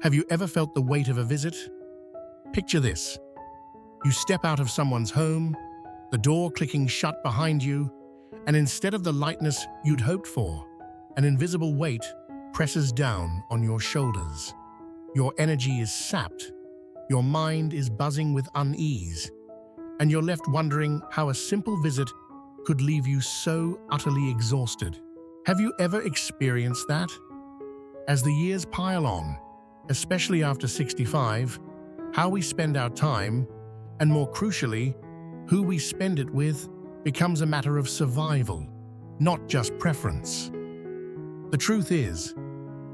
Have you ever felt the weight of a visit? Picture this. You step out of someone's home, the door clicking shut behind you, and instead of the lightness you'd hoped for, an invisible weight presses down on your shoulders. Your energy is sapped, your mind is buzzing with unease, and you're left wondering how a simple visit could leave you so utterly exhausted. Have you ever experienced that? As the years pile on, especially after 65, how we spend our time, and more crucially, who we spend it with, becomes a matter of survival, not just preference. The truth is,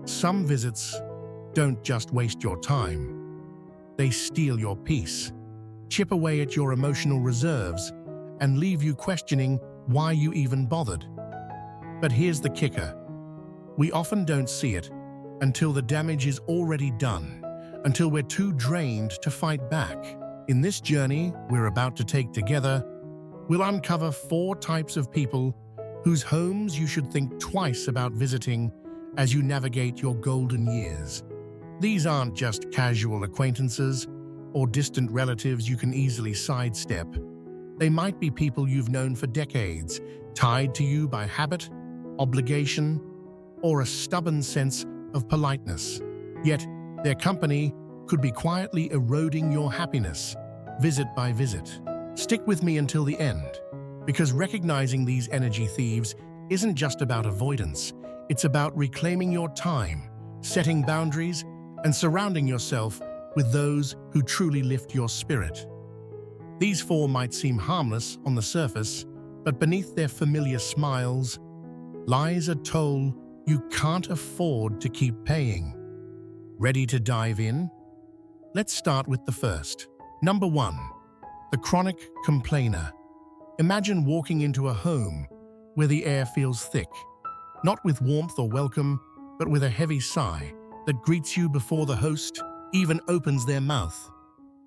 some visits don't just waste your time. They steal your peace, chip away at your emotional reserves, and leave you questioning why you even bothered. But here's the kicker. We often don't see it until the damage is already done, until we're too drained to fight back. In this journey we're about to take together, we'll uncover 4 types of people whose homes you should think twice about visiting as you navigate your golden years. These aren't just casual acquaintances or distant relatives you can easily sidestep. They might be people you've known for decades, tied to you by habit, obligation, or a stubborn sense of politeness. Yet, their company could be quietly eroding your happiness, visit by visit. Stick with me until the end, because recognizing these energy thieves isn't just about avoidance. It's about reclaiming your time, setting boundaries, and surrounding yourself with those who truly lift your spirit. These 4 might seem harmless on the surface, but beneath their familiar smiles lies a toll you can't afford to keep paying. Ready to dive in? Let's start with the first. Number 1. The chronic complainer. Imagine walking into a home where the air feels thick, not with warmth or welcome, but with a heavy sigh that greets you before the host even opens their mouth.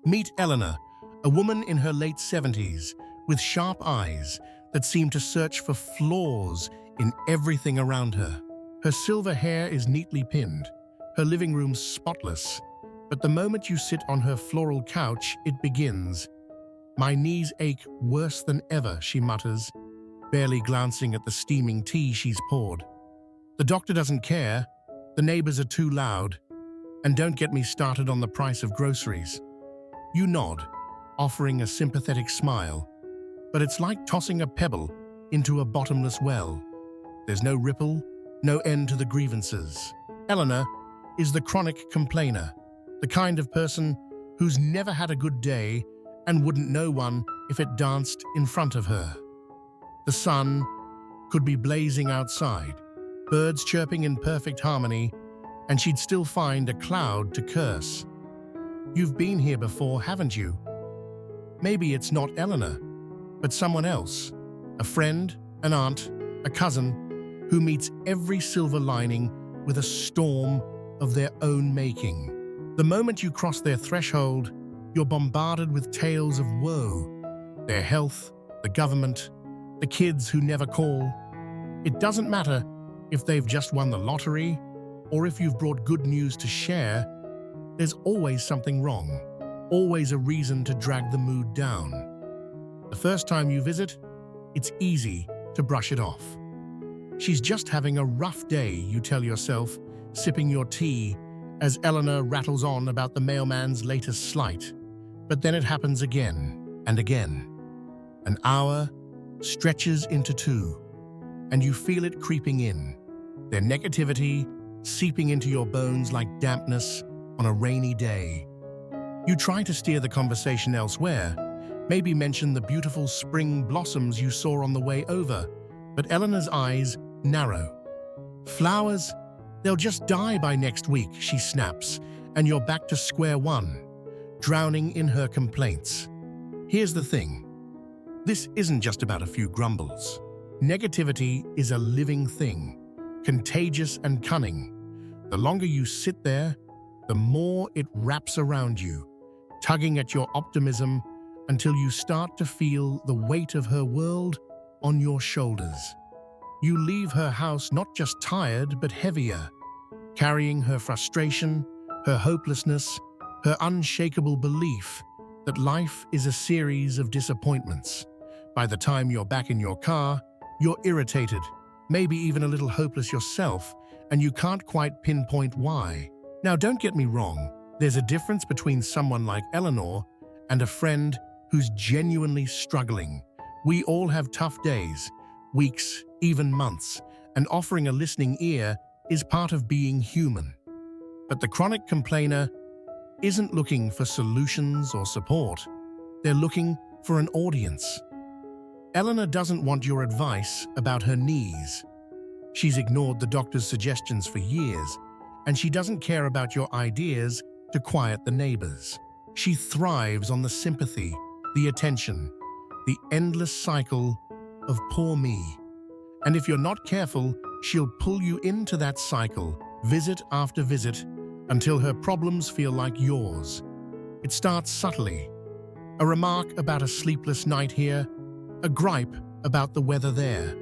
Meet Eleanor, a woman in her late 70s with sharp eyes that seem to search for flaws in everything around her. Her silver hair is neatly pinned, her living room spotless, but the moment you sit on her floral couch, it begins. "My knees ache worse than ever," she mutters, barely glancing at the steaming tea she's poured. The doctor doesn't care, the neighbors are too loud, and don't get me started on the price of groceries. You nod, offering a sympathetic smile, but it's like tossing a pebble into a bottomless well. There's no ripple, no end to the grievances. Eleanor is the chronic complainer, the kind of person who's never had a good day and wouldn't know one if it danced in front of her. The sun could be blazing outside, birds chirping in perfect harmony, and she'd still find a cloud to curse. You've been here before, haven't you? Maybe it's not Eleanor, but someone else, a friend, an aunt, a cousin, who meets every silver lining with a storm of their own making. The moment you cross their threshold, you're bombarded with tales of woe. Their health, the government, the kids who never call. It doesn't matter if they've just won the lottery or if you've brought good news to share, there's always something wrong, always a reason to drag the mood down. The first time you visit, it's easy to brush it off. She's just having a rough day, you tell yourself, sipping your tea as Eleanor rattles on about the mailman's latest slight. But then it happens again and again. An hour stretches into 2, and you feel it creeping in, their negativity seeping into your bones like dampness on a rainy day. You try to steer the conversation elsewhere, maybe mention the beautiful spring blossoms you saw on the way over, but Eleanor's eyes narrow. "Flowers? They'll just die by next week," she snaps, and you're back to square one, drowning in her complaints. Here's the thing. This isn't just about a few grumbles. Negativity is a living thing, contagious and cunning. The longer you sit there, the more it wraps around you, tugging at your optimism until you start to feel the weight of her world on your shoulders. You leave her house not just tired but heavier, carrying her frustration, her hopelessness, her unshakable belief that life is a series of disappointments. By the time you're back in your car, you're irritated, maybe even a little hopeless yourself, and you can't quite pinpoint why. Now, don't get me wrong, there's a difference between someone like Eleanor and a friend who's genuinely struggling. We all have tough days, weeks, even months, and offering a listening ear is part of being human. But the chronic complainer isn't looking for solutions or support. They're looking for an audience. Eleanor doesn't want your advice about her knees. She's ignored the doctor's suggestions for years, and she doesn't care about your ideas to quiet the neighbors. She thrives on the sympathy, the attention, the endless cycle of poor me. And if you're not careful, she'll pull you into that cycle, visit after visit, until her problems feel like yours. It starts subtly. A remark about a sleepless night here, a gripe about the weather there.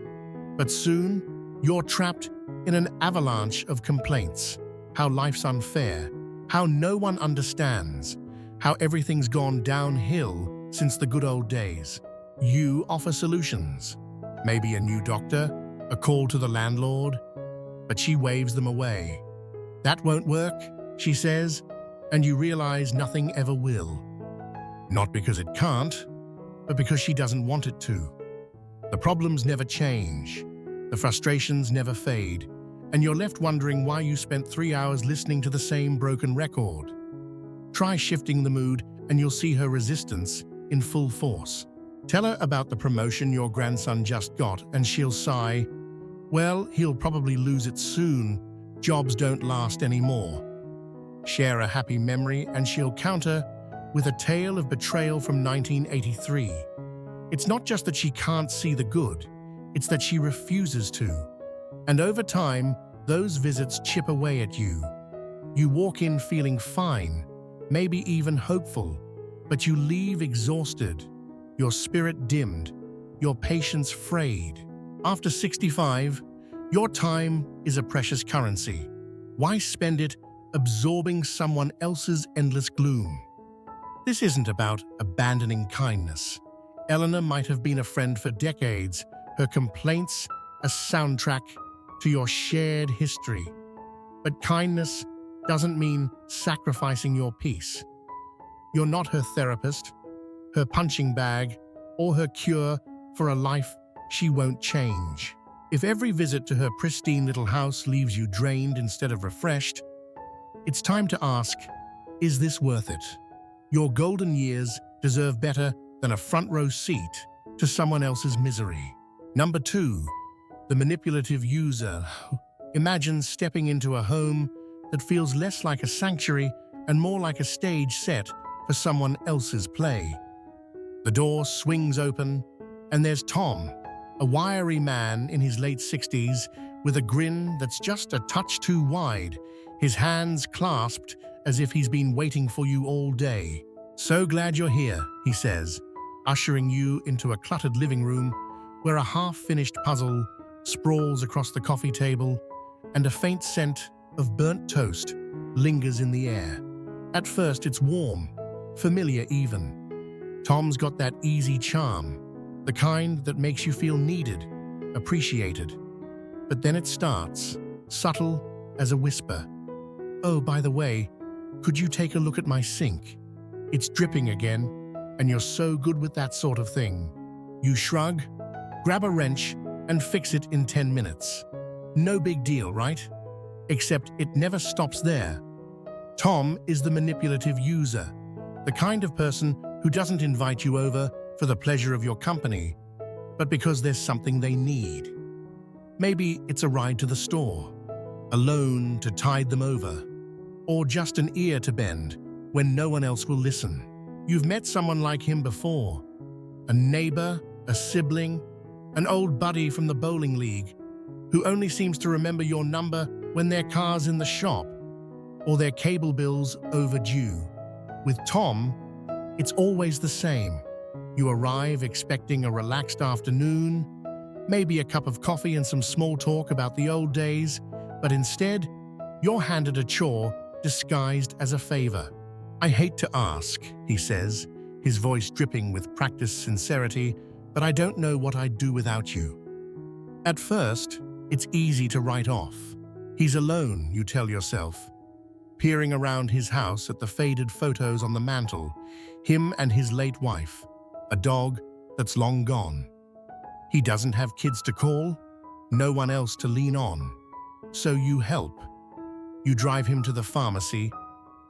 But soon, you're trapped in an avalanche of complaints. How life's unfair, how no one understands, how everything's gone downhill since the good old days. You offer solutions. Maybe a new doctor, a call to the landlord, but she waves them away. That won't work, she says, and you realize nothing ever will. Not because it can't, but because she doesn't want it to. The problems never change, the frustrations never fade, and you're left wondering why you spent 3 hours listening to the same broken record. Try shifting the mood and you'll see her resistance in full force. Tell her about the promotion your grandson just got and she'll sigh, well, he'll probably lose it soon. Jobs don't last anymore. Share a happy memory and she'll counter with a tale of betrayal from 1983. It's not just that she can't see the good, it's that she refuses to. And over time, those visits chip away at you. You walk in feeling fine, maybe even hopeful, but you leave exhausted, your spirit dimmed, your patience frayed. After 65, your time is a precious currency. Why spend it absorbing someone else's endless gloom? This isn't about abandoning kindness. Eleanor might have been a friend for decades, her complaints a soundtrack to your shared history. But kindness doesn't mean sacrificing your peace. You're not her therapist, her punching bag, or her cure for a life she won't change. If every visit to her pristine little house leaves you drained instead of refreshed, it's time to ask, is this worth it? Your golden years deserve better than a front row seat to someone else's misery. Number 2, the manipulative user. Imagine stepping into a home that feels less like a sanctuary and more like a stage set for someone else's play. The door swings open, and there's Tom, a wiry man in his late 60s with a grin that's just a touch too wide, his hands clasped as if he's been waiting for you all day. "So glad you're here," he says, ushering you into a cluttered living room where a half-finished puzzle sprawls across the coffee table and a faint scent of burnt toast lingers in the air. At first, it's warm, familiar even. Tom's got that easy charm, the kind that makes you feel needed, appreciated. But then it starts, subtle as a whisper. "Oh, by the way, could you take a look at my sink? It's dripping again, and you're so good with that sort of thing." You shrug, grab a wrench, and fix it in 10 minutes. No big deal, right? Except it never stops there. Tom is the manipulative user, the kind of person who doesn't invite you over for the pleasure of your company, but because there's something they need. Maybe it's a ride to the store, a loan to tide them over, or just an ear to bend when no one else will listen. You've met someone like him before, a neighbor, a sibling, an old buddy from the bowling league who only seems to remember your number when their car's in the shop or their cable bill's overdue. With Tom, it's always the same. You arrive expecting a relaxed afternoon, maybe a cup of coffee and some small talk about the old days, but instead, you're handed a chore disguised as a favor. "I hate to ask," he says, his voice dripping with practiced sincerity, "but I don't know what I'd do without you." At first, it's easy to write off. He's alone, you tell yourself. Peering around his house at the faded photos on the mantel, him and his late wife, a dog that's long gone. He doesn't have kids to call, no one else to lean on. So you help. You drive him to the pharmacy,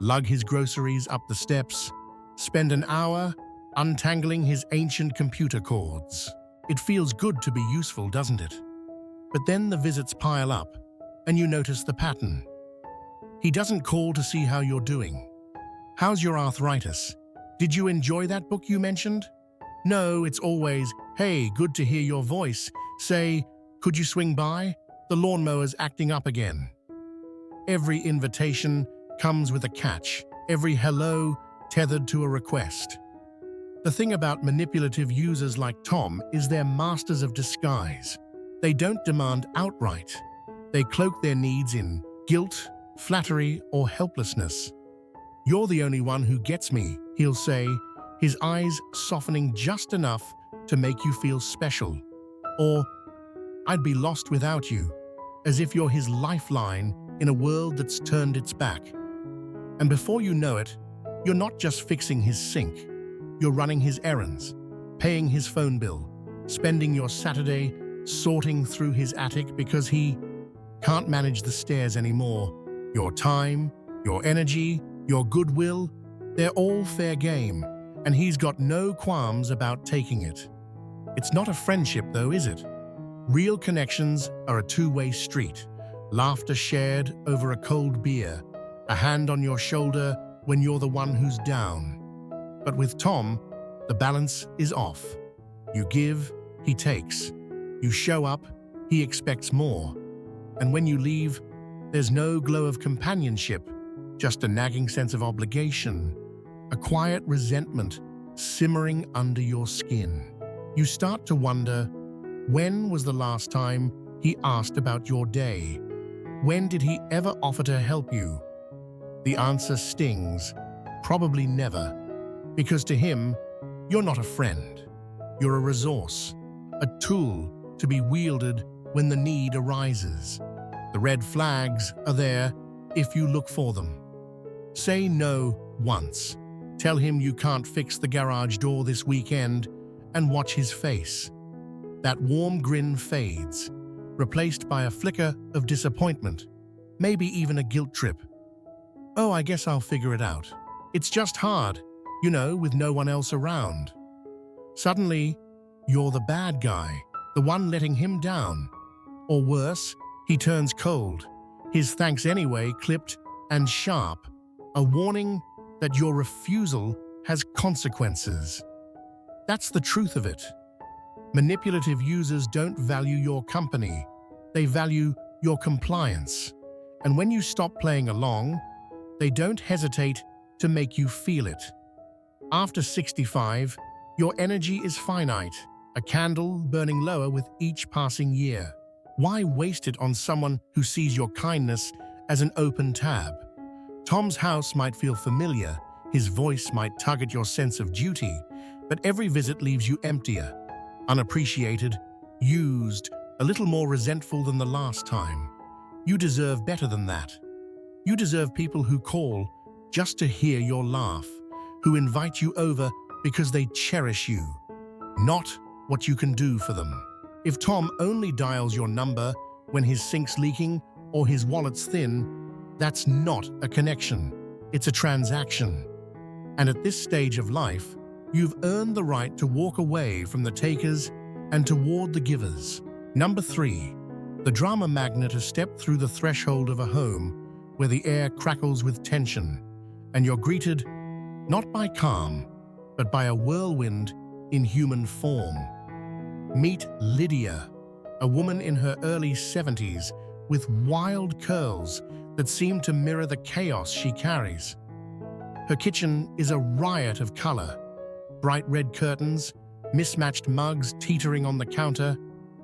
lug his groceries up the steps, spend an hour untangling his ancient computer cords. It feels good to be useful, doesn't it? But then the visits pile up, and you notice the pattern. He doesn't call to see how you're doing. "How's your arthritis? Did you enjoy that book you mentioned?" No, it's always, "Hey, good to hear your voice." Say, "Could you swing by? The lawnmower's acting up again." Every invitation comes with a catch, every hello tethered to a request. The thing about manipulative users like Tom is they're masters of disguise. They don't demand outright. They cloak their needs in guilt, flattery, or helplessness. "You're the only one who gets me," he'll say, his eyes softening just enough to make you feel special. Or, "I'd be lost without you," as if you're his lifeline in a world that's turned its back. And before you know it, you're not just fixing his sink. You're running his errands, paying his phone bill, spending your Saturday sorting through his attic because he can't manage the stairs anymore. Your time, your energy, your goodwill, they're all fair game, and he's got no qualms about taking it. It's not a friendship though, is it? Real connections are a two-way street. Laughter shared over a cold beer, a hand on your shoulder when you're the one who's down. But with Tom, the balance is off. You give, he takes. You show up, he expects more. And when you leave, there's no glow of companionship, just a nagging sense of obligation, a quiet resentment simmering under your skin. You start to wonder, when was the last time he asked about your day? When did he ever offer to help you? The answer stings, probably never. Because to him, you're not a friend. You're a resource, a tool to be wielded when the need arises. The red flags are there if you look for them. Say no once. Tell him you can't fix the garage door this weekend and watch his face. That warm grin fades, replaced by a flicker of disappointment, maybe even a guilt trip. "Oh, I guess I'll figure it out. It's just hard, with no one else around." Suddenly, you're the bad guy, the one letting him down. Or worse, he turns cold, his thanks anyway clipped and sharp, a warning that your refusal has consequences. That's the truth of it. Manipulative users don't value your company, they value your compliance. And when you stop playing along, they don't hesitate to make you feel it. After 65, your energy is finite, a candle burning lower with each passing year. Why waste it on someone who sees your kindness as an open tab? Tom's house might feel familiar, his voice might tug at your sense of duty, but every visit leaves you emptier, unappreciated, used, a little more resentful than the last time. You deserve better than that. You deserve people who call just to hear your laugh, who invite you over because they cherish you, not what you can do for them. If Tom only dials your number when his sink's leaking or his wallet's thin, that's not a connection, it's a transaction. And at this stage of life, you've earned the right to walk away from the takers and toward the givers. Number 3, the drama magnet has stepped through the threshold of a home where the air crackles with tension, and you're greeted not by calm, but by a whirlwind in human form. Meet Lydia, a woman in her early 70s with wild curls that seem to mirror the chaos she carries. Her kitchen is a riot of color, bright red curtains, mismatched mugs teetering on the counter,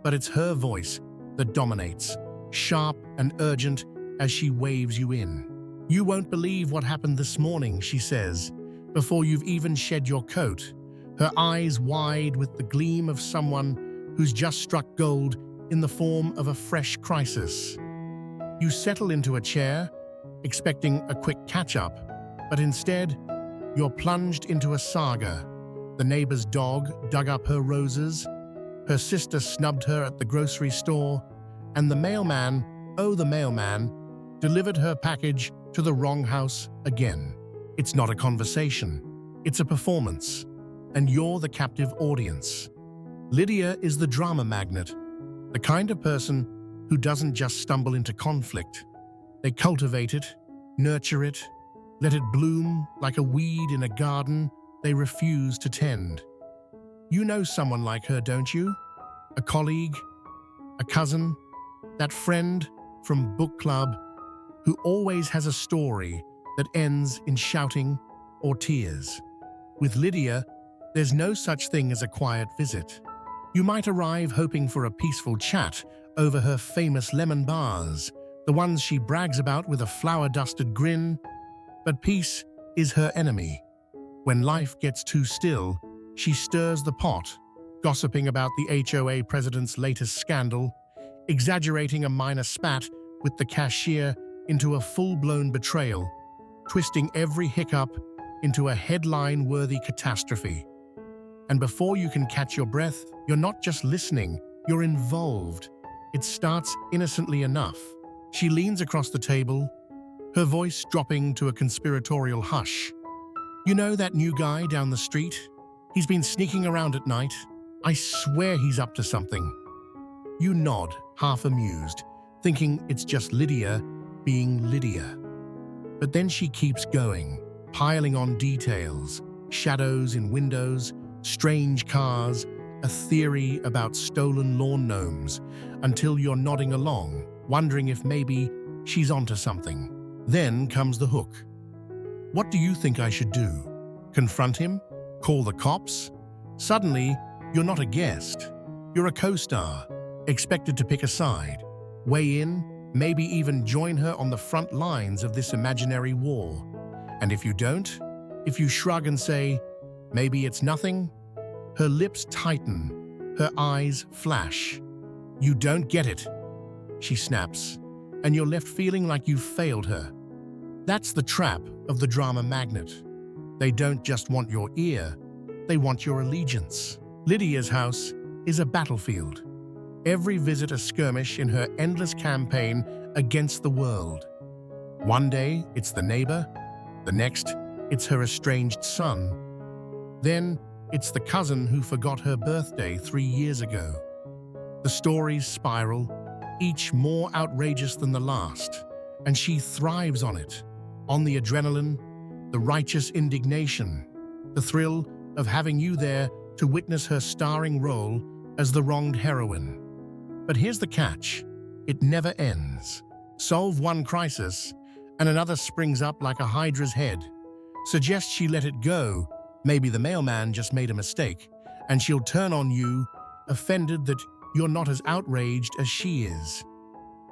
but it's her voice that dominates, sharp and urgent as she waves you in. "You won't believe what happened this morning," she says, before you've even shed your coat, her eyes wide with the gleam of someone who's just struck gold in the form of a fresh crisis. You settle into a chair, expecting a quick catch-up, but instead, you're plunged into a saga. The neighbor's dog dug up her roses, her sister snubbed her at the grocery store, and the mailman, delivered her package to the wrong house again. It's not a conversation, it's a performance, and you're the captive audience. Lydia is the drama magnet, the kind of person who doesn't just stumble into conflict. They cultivate it, nurture it, let it bloom like a weed in a garden they refuse to tend. You know someone like her, don't you? A colleague, a cousin, that friend from book club who always has a story that ends in shouting or tears. With Lydia, there's no such thing as a quiet visit. You might arrive hoping for a peaceful chat over her famous lemon bars, the ones she brags about with a flour-dusted grin, but peace is her enemy. When life gets too still, she stirs the pot, gossiping about the HOA president's latest scandal, exaggerating a minor spat with the cashier into a full-blown betrayal, twisting every hiccup into a headline-worthy catastrophe. And before you can catch your breath, you're not just listening, you're involved. It starts innocently enough. She leans across the table, her voice dropping to a conspiratorial hush. "You know that new guy down the street? He's been sneaking around at night. I swear he's up to something." You nod, half amused, thinking it's just Lydia being Lydia. But then she keeps going, piling on details, shadows in windows, strange cars, a theory about stolen lawn gnomes, until you're nodding along, wondering if maybe she's onto something. Then comes the hook. What do you think I should do? Confront him? Call the cops? Suddenly, you're not a guest. You're a co-star, expected to pick a side, weigh in, maybe even join her on the front lines of this imaginary war. And if you don't, if you shrug and say, "Maybe it's nothing," her lips tighten, her eyes flash. "You don't get it," she snaps, and you're left feeling like you've failed her. That's the trap of the drama magnet. They don't just want your ear, they want your allegiance. Lydia's house is a battlefield. Every visit a skirmish in her endless campaign against the world. One day, it's the neighbor. The next, it's her estranged son. Then, it's the cousin who forgot her birthday 3 years ago. The stories spiral, each more outrageous than the last, and she thrives on it. On the adrenaline, the righteous indignation, the thrill of having you there to witness her starring role as the wronged heroine. But here's the catch. It never ends. Solve one crisis, and another springs up like a hydra's head. Suggest she let it go. Maybe the mailman just made a mistake, and she'll turn on you, offended that you're not as outraged as she is.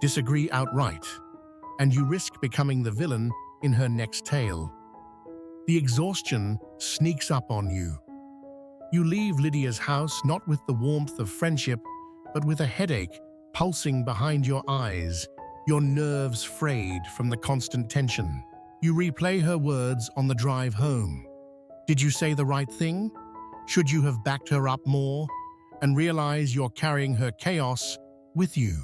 Disagree outright, and you risk becoming the villain in her next tale. The exhaustion sneaks up on you. You leave Lydia's house not with the warmth of friendship, but with a headache pulsing behind your eyes, your nerves frayed from the constant tension. You replay her words on the drive home. Did you say the right thing? Should you have backed her up more? And realize you're carrying her chaos with you.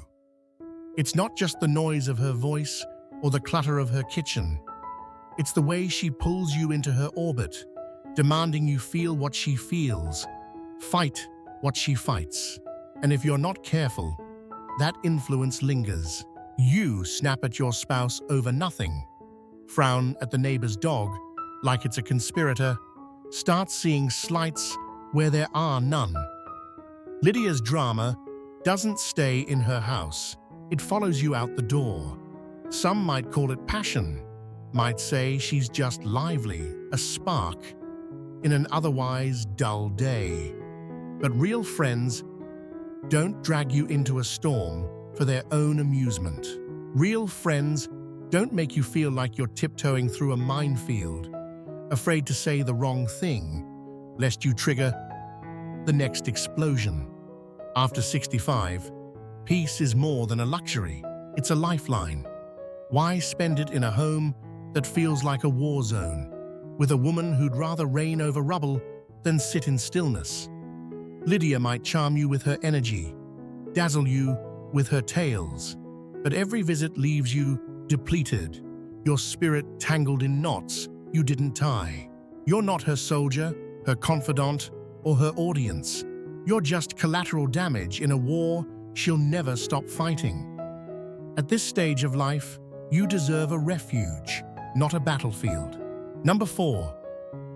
It's not just the noise of her voice or the clutter of her kitchen. It's the way she pulls you into her orbit, demanding you feel what she feels, fight what she fights. And if you're not careful, that influence lingers. You snap at your spouse over nothing, frown at the neighbor's dog like it's a conspirator, start seeing slights where there are none. Lydia's drama doesn't stay in her house. It follows you out the door. Some might call it passion, might say she's just lively, a spark, in an otherwise dull day. But real friends don't drag you into a storm for their own amusement. Real friends don't make you feel like you're tiptoeing through a minefield, afraid to say the wrong thing, lest you trigger the next explosion. After 65, peace is more than a luxury, it's a lifeline. Why spend it in a home that feels like a war zone, with a woman who'd rather reign over rubble than sit in stillness? Lydia might charm you with her energy, dazzle you with her tales, but every visit leaves you depleted, your spirit tangled in knots you didn't tie. You're not her soldier, her confidant, or her audience. You're just collateral damage in a war she'll never stop fighting. At this stage of life, you deserve a refuge, not a battlefield. Number 4,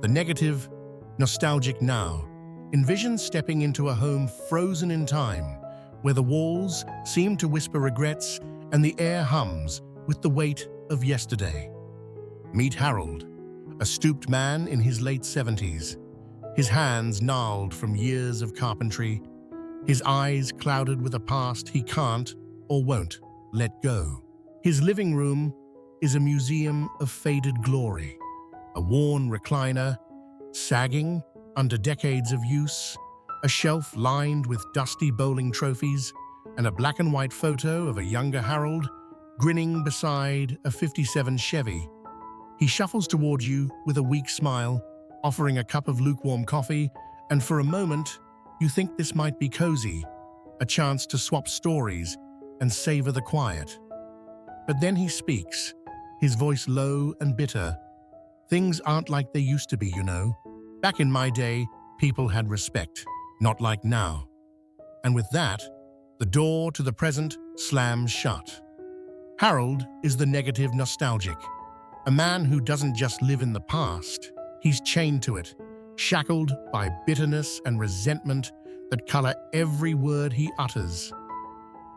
the negative, nostalgic now. Envision stepping into a home frozen in time, where the walls seem to whisper regrets and the air hums with the weight of yesterday. Meet Harold, a stooped man in his late 70s, his hands gnarled from years of carpentry, his eyes clouded with a past he can't or won't let go. His living room is a museum of faded glory, a worn recliner, sagging under decades of use, a shelf lined with dusty bowling trophies, and a black and white photo of a younger Harold grinning beside a '57 Chevy. He shuffles toward you with a weak smile, offering a cup of lukewarm coffee, and for a moment, you think this might be cozy, a chance to swap stories and savor the quiet. But then he speaks, his voice low and bitter. Things aren't like they used to be, you know. Back in my day, people had respect, not like now. And with that, the door to the present slams shut. Harold is the negative nostalgic, a man who doesn't just live in the past, he's chained to it, shackled by bitterness and resentment that color every word he utters.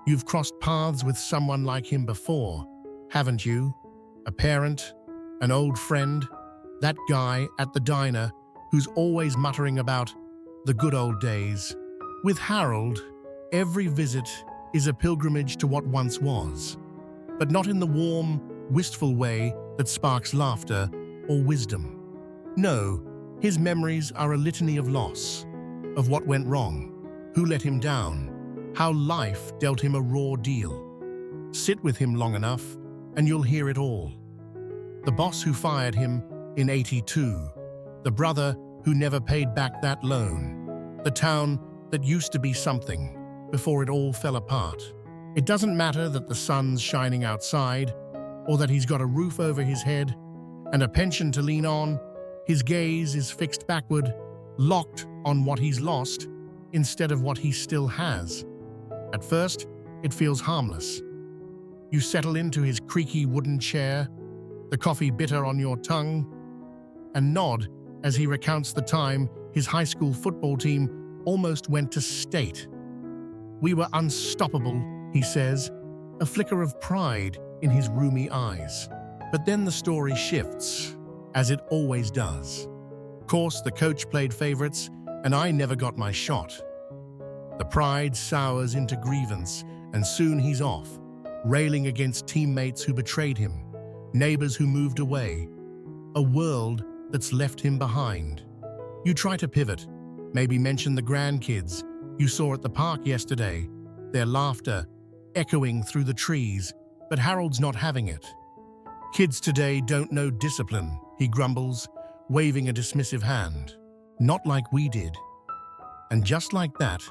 You've crossed paths with someone like him before, haven't you? A parent, an old friend, that guy at the diner who's always muttering about the good old days. With Harold, every visit is a pilgrimage to what once was, but not in the warm, wistful way that sparks laughter or wisdom. No, his memories are a litany of loss, of what went wrong, who let him down, how life dealt him a raw deal. Sit with him long enough, and you'll hear it all. The boss who fired him in '82, the brother who never paid back that loan, the town that used to be something before it all fell apart. It doesn't matter that the sun's shining outside, or that he's got a roof over his head and a pension to lean on. His gaze is fixed backward, locked on what he's lost instead of what he still has. At first, it feels harmless. You settle into his creaky wooden chair, the coffee bitter on your tongue, and nod as he recounts the time his high school football team almost went to state. We were unstoppable, he says, a flicker of pride in his rheumy eyes. But then the story shifts, as it always does. Of course, the coach played favorites, and I never got my shot. The pride sours into grievance, and soon he's off, railing against teammates who betrayed him, neighbors who moved away, a world that's left him behind. You try to pivot, maybe mention the grandkids you saw at the park yesterday, their laughter echoing through the trees, but Harold's not having it. Kids today don't know discipline, he grumbles, waving a dismissive hand. Not like we did. And just like that,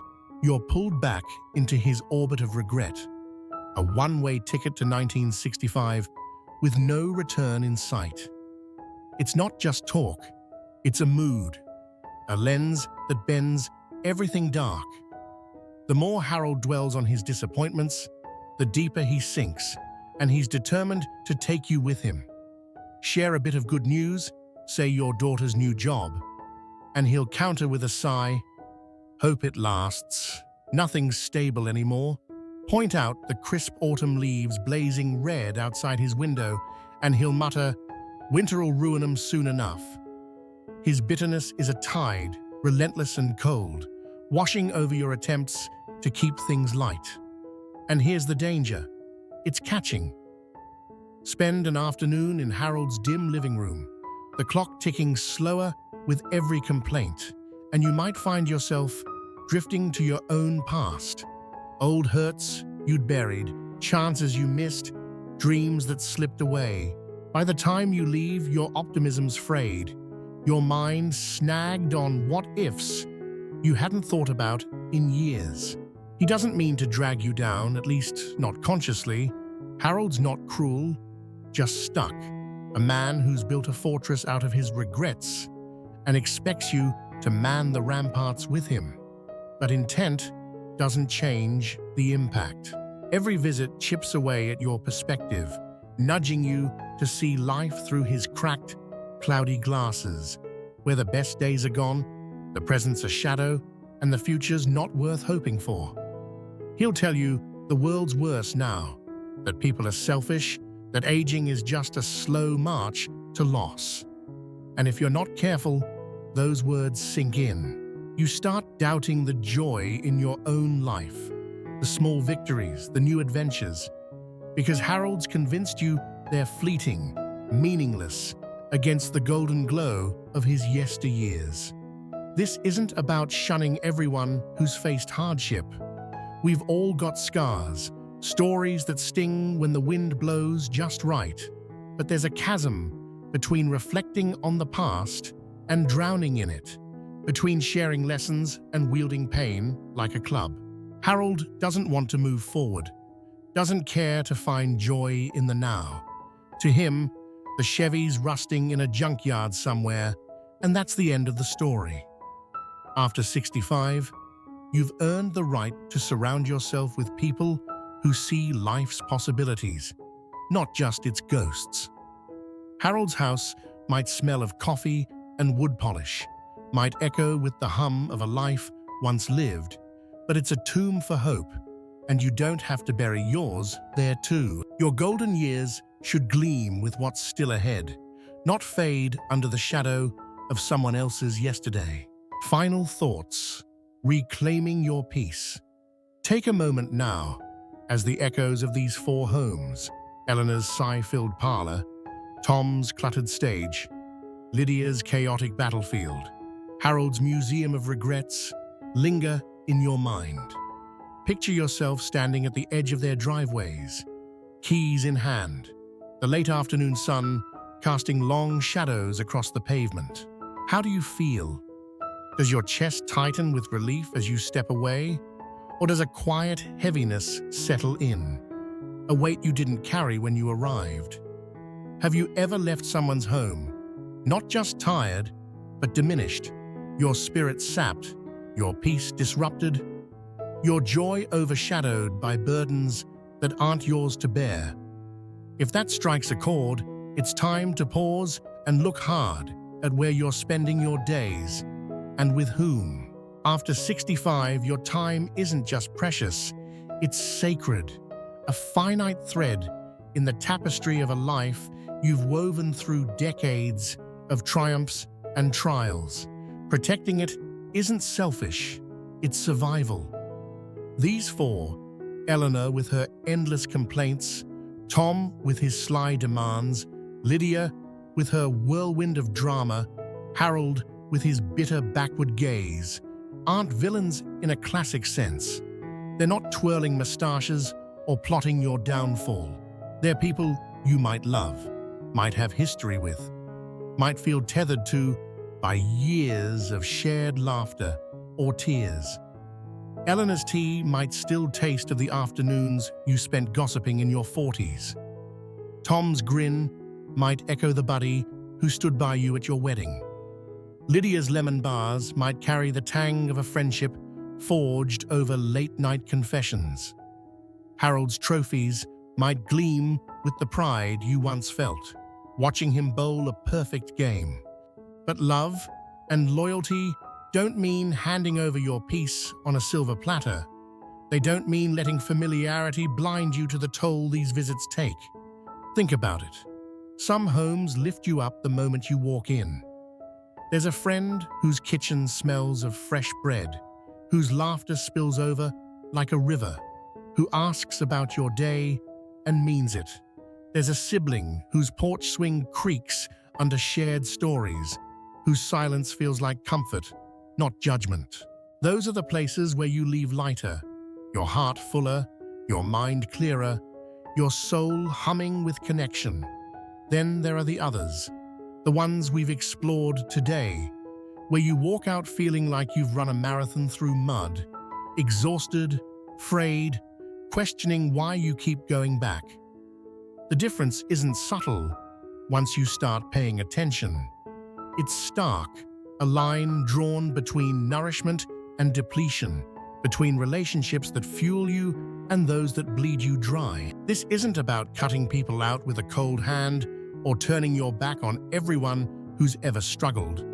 you're pulled back into his orbit of regret, a one-way ticket to 1965 with no return in sight. It's not just talk, it's a mood, a lens that bends everything dark. The more Harold dwells on his disappointments, the deeper he sinks, and he's determined to take you with him. Share a bit of good news, say your daughter's new job, and he'll counter with a sigh, hope it lasts, nothing's stable anymore. Point out the crisp autumn leaves blazing red outside his window, and he'll mutter, winter'll ruin 'em soon enough. His bitterness is a tide, relentless and cold, washing over your attempts to keep things light. And here's the danger. It's catching. Spend an afternoon in Harold's dim living room, the clock ticking slower with every complaint, and you might find yourself drifting to your own past. Old hurts you'd buried, chances you missed, dreams that slipped away. By the time you leave, your optimism's frayed, your mind snagged on what-ifs you hadn't thought about in years. He doesn't mean to drag you down, at least not consciously. Harold's not cruel, just stuck. A man who's built a fortress out of his regrets and expects you to man the ramparts with him. But intent doesn't change the impact. Every visit chips away at your perspective, nudging you to see life through his cracked, cloudy glasses, where the best days are gone, the present's a shadow, and the future's not worth hoping for. He'll tell you the world's worse now, that people are selfish, that aging is just a slow march to loss. And if you're not careful, those words sink in. You start doubting the joy in your own life, the small victories, the new adventures, because Harold's convinced you they're fleeting, meaningless, against the golden glow of his yesteryears. This isn't about shunning everyone who's faced hardship. We've all got scars, stories that sting when the wind blows just right. But there's a chasm between reflecting on the past and drowning in it, between sharing lessons and wielding pain like a club. Harold doesn't want to move forward, doesn't care to find joy in the now. To him, the Chevy's rusting in a junkyard somewhere, and that's the end of the story. After 65, you've earned the right to surround yourself with people who see life's possibilities, not just its ghosts. Harold's house might smell of coffee and wood polish, might echo with the hum of a life once lived, but it's a tomb for hope, and you don't have to bury yours there too. Your golden years should gleam with what's still ahead, not fade under the shadow of someone else's yesterday. Final thoughts, reclaiming your peace. Take a moment now, as the echoes of these four homes, Eleanor's sigh-filled parlor, Tom's cluttered stage, Lydia's chaotic battlefield, Harold's museum of regrets, linger in your mind. Picture yourself standing at the edge of their driveways, keys in hand, the late afternoon sun casting long shadows across the pavement. How do you feel? Does your chest tighten with relief as you step away? Or does a quiet heaviness settle in, a weight you didn't carry when you arrived? Have you ever left someone's home, not just tired, but diminished, your spirit sapped, your peace disrupted, your joy overshadowed by burdens that aren't yours to bear? If that strikes a chord, it's time to pause and look hard at where you're spending your days and with whom. After 65, your time isn't just precious, it's sacred, a finite thread in the tapestry of a life you've woven through decades of triumphs and trials. Protecting it isn't selfish, it's survival. These four, Eleanor with her endless complaints, Tom with his sly demands, Lydia with her whirlwind of drama, Harold with his bitter backward gaze, aren't villains in a classic sense. They're not twirling mustaches or plotting your downfall. They're people you might love, might have history with, might feel tethered to by years of shared laughter or tears. Eleanor's tea might still taste of the afternoons you spent gossiping in your 40s. Tom's grin might echo the buddy who stood by you at your wedding. Lydia's lemon bars might carry the tang of a friendship forged over late-night confessions. Harold's trophies might gleam with the pride you once felt, watching him bowl a perfect game. But love and loyalty don't mean handing over your peace on a silver platter. They don't mean letting familiarity blind you to the toll these visits take. Think about it. Some homes lift you up the moment you walk in. There's a friend whose kitchen smells of fresh bread, whose laughter spills over like a river, who asks about your day and means it. There's a sibling whose porch swing creaks under shared stories, whose silence feels like comfort, not judgment. Those are the places where you leave lighter, your heart fuller, your mind clearer, your soul humming with connection. Then there are the others, the ones we've explored today, where you walk out feeling like you've run a marathon through mud, exhausted, frayed, questioning why you keep going back. The difference isn't subtle once you start paying attention. It's stark, a line drawn between nourishment and depletion, between relationships that fuel you and those that bleed you dry. This isn't about cutting people out with a cold hand or turning your back on everyone who's ever struggled.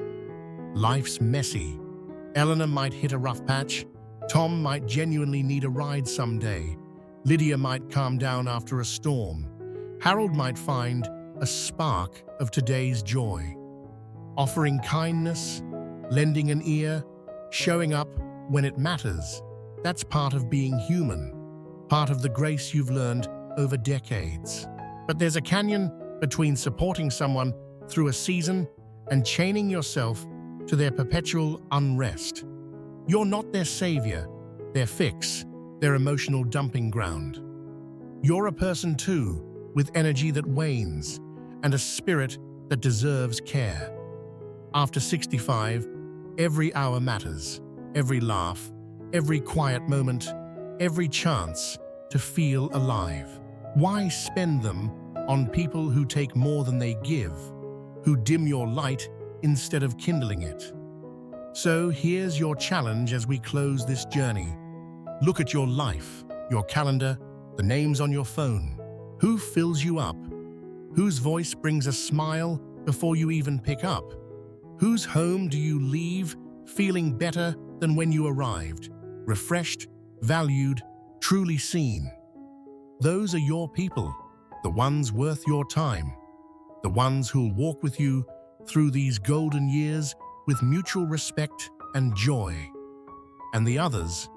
Life's messy. Eleanor might hit a rough patch, Tom might genuinely need a ride someday, Lydia might calm down after a storm, Harold might find a spark of today's joy. Offering kindness, lending an ear, showing up when it matters, that's part of being human, part of the grace you've learned over decades. But there's a canyon between supporting someone through a season and chaining yourself to their perpetual unrest. You're not their savior, their fix, their emotional dumping ground. You're a person too, with energy that wanes and a spirit that deserves care. After 65, every hour matters, every laugh, every quiet moment, every chance to feel alive. Why spend them on people who take more than they give, who dim your light instead of kindling it? So here's your challenge as we close this journey. Look at your life, your calendar, the names on your phone. Who fills you up? Whose voice brings a smile before you even pick up? Whose home do you leave feeling better than when you arrived? Refreshed, valued, truly seen. Those are your people, the ones worth your time, the ones who'll walk with you through these golden years with mutual respect and joy. And the others,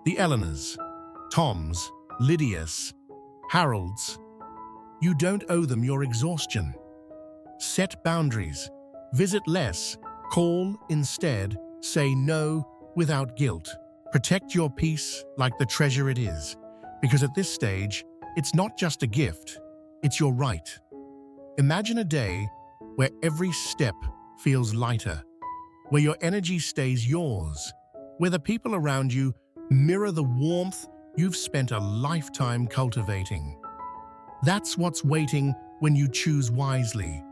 the Eleanors, Toms, Lydias, Harolds, you don't owe them your exhaustion. Set boundaries, visit less, call instead, say no without guilt. Protect your peace like the treasure it is, because at this stage, it's not just a gift, it's your right. Imagine a day where every step feels lighter, where your energy stays yours, where the people around you mirror the warmth you've spent a lifetime cultivating. That's what's waiting when you choose wisely,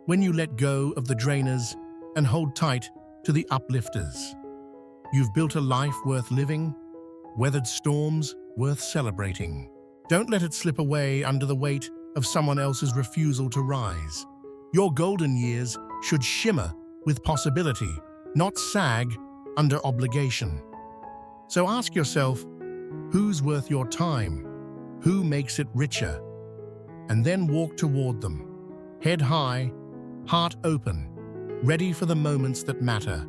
when you let go of the drainers and hold tight to the uplifters. You've built a life worth living, weathered storms worth celebrating. Don't let it slip away under the weight of someone else's refusal to rise. Your golden years should shimmer with possibility, not sag under obligation. So ask yourself, who's worth your time? Who makes it richer? And then walk toward them, head high, heart open, ready for the moments that matter.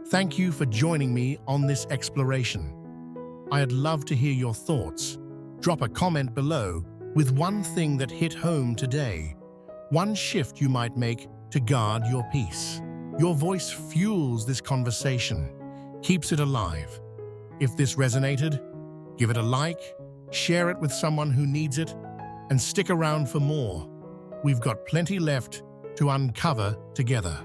Thank you for joining me on this exploration. I'd love to hear your thoughts. Drop a comment below with one thing that hit home today, one shift you might make to guard your peace. Your voice fuels this conversation, keeps it alive. If this resonated, give it a like, share it with someone who needs it, and stick around for more. We've got plenty left to uncover together.